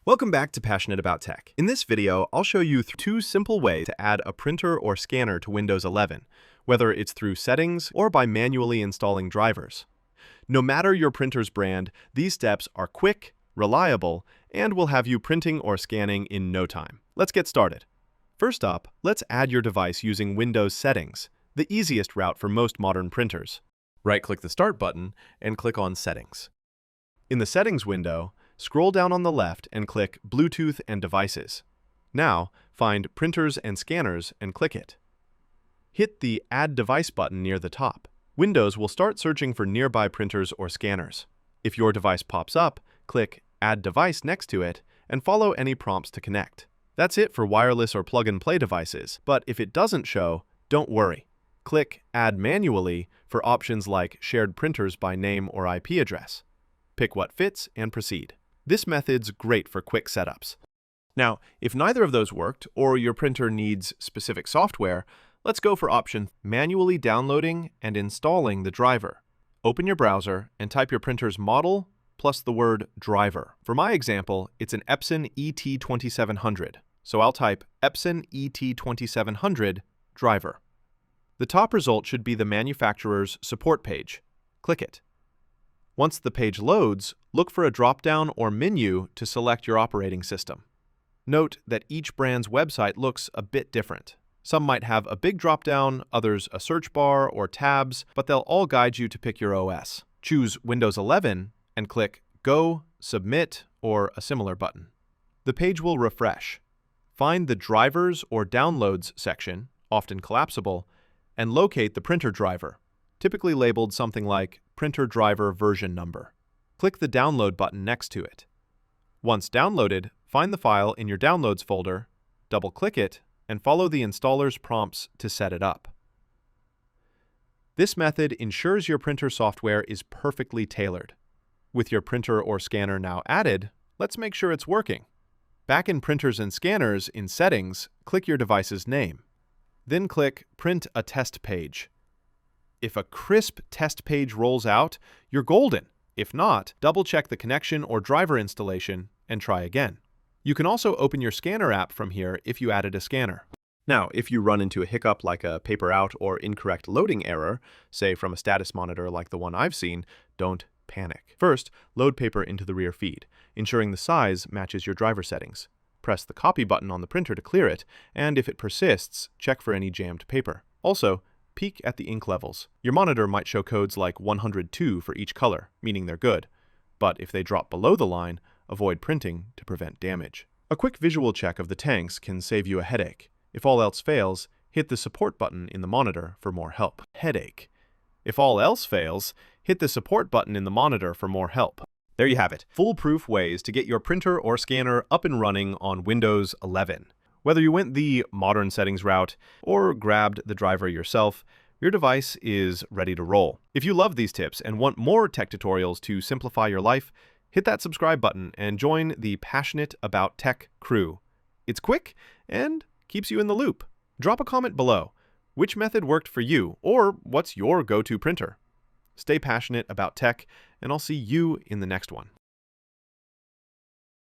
Welcome back to Passionate About Tech. In this video, I'll show you two simple ways to add a printer or scanner to Windows 11, whether it's through settings or by manually installing drivers. No matter your printer's brand, these steps are quick, reliable, and will have you printing or scanning in no time. Let's get started. First up, let's add your device using Windows Settings, the easiest route for most modern printers. Right-click the Start button and click on Settings. In the Settings window, scroll down on the left and click Bluetooth and Devices. Now, find Printers and Scanners and click it. Hit the Add Device button near the top. Windows will start searching for nearby printers or scanners. If your device pops up, click Add Device next to it and follow any prompts to connect. That's it for wireless or plug-and-play devices, but if it doesn't show, don't worry. Click Add Manually for options like shared printers by name or IP address. Pick what fits and proceed. This method's great for quick setups. Now, if neither of those worked or your printer needs specific software, let's go for option manually downloading and installing the driver. Open your browser and type your printer's model plus the word driver. For my example, it's an Epson ET2700, so I'll type Epson ET2700 driver. The top result should be the manufacturer's support page. Click it. Once the page loads, look for a drop-down or menu to select your operating system. Note that each brand's website looks a bit different. Some might have a big drop-down, others a search bar or tabs, but they'll all guide you to pick your OS. Choose Windows 11 and click Go, Submit, or a similar button. The page will refresh. Find the Drivers or Downloads section, often collapsible, and locate the printer driver, typically labeled something like Printer Driver Version Number. Click the Download button next to it. Once downloaded, find the file in your Downloads folder, double-click it, and follow the installer's prompts to set it up. This method ensures your printer software is perfectly tailored. With your printer or scanner now added, let's make sure it's working. Back in Printers and Scanners in Settings, click your device's name. Then click Print a Test Page. If a crisp test page rolls out, you're golden. If not, double-check the connection or driver installation and try again. You can also open your scanner app from here if you added a scanner. Now, if you run into a hiccup like a paper out or incorrect loading error, say from a status monitor like the one I've seen, don't panic. First, load paper into the rear feed, ensuring the size matches your driver settings. Press the copy button on the printer to clear it, and if it persists, check for any jammed paper. Also, peek at the ink levels. Your monitor might show codes like 102 for each color, meaning they're good. But if they drop below the line, avoid printing to prevent damage. A quick visual check of the tanks can save you a headache. If all else fails, hit the support button in the monitor for more help. Headache. If all else fails, hit the support button in the monitor for more help. There you have it. Foolproof ways to get your printer or scanner up and running on Windows 11. Whether you went the modern settings route or grabbed the driver yourself, your device is ready to roll. If you love these tips and want more tech tutorials to simplify your life, hit that subscribe button and join the Passionate About Tech crew. It's quick and keeps you in the loop. Drop a comment below. Which method worked for you, or what's your go-to printer? Stay passionate about tech, and I'll see you in the next one.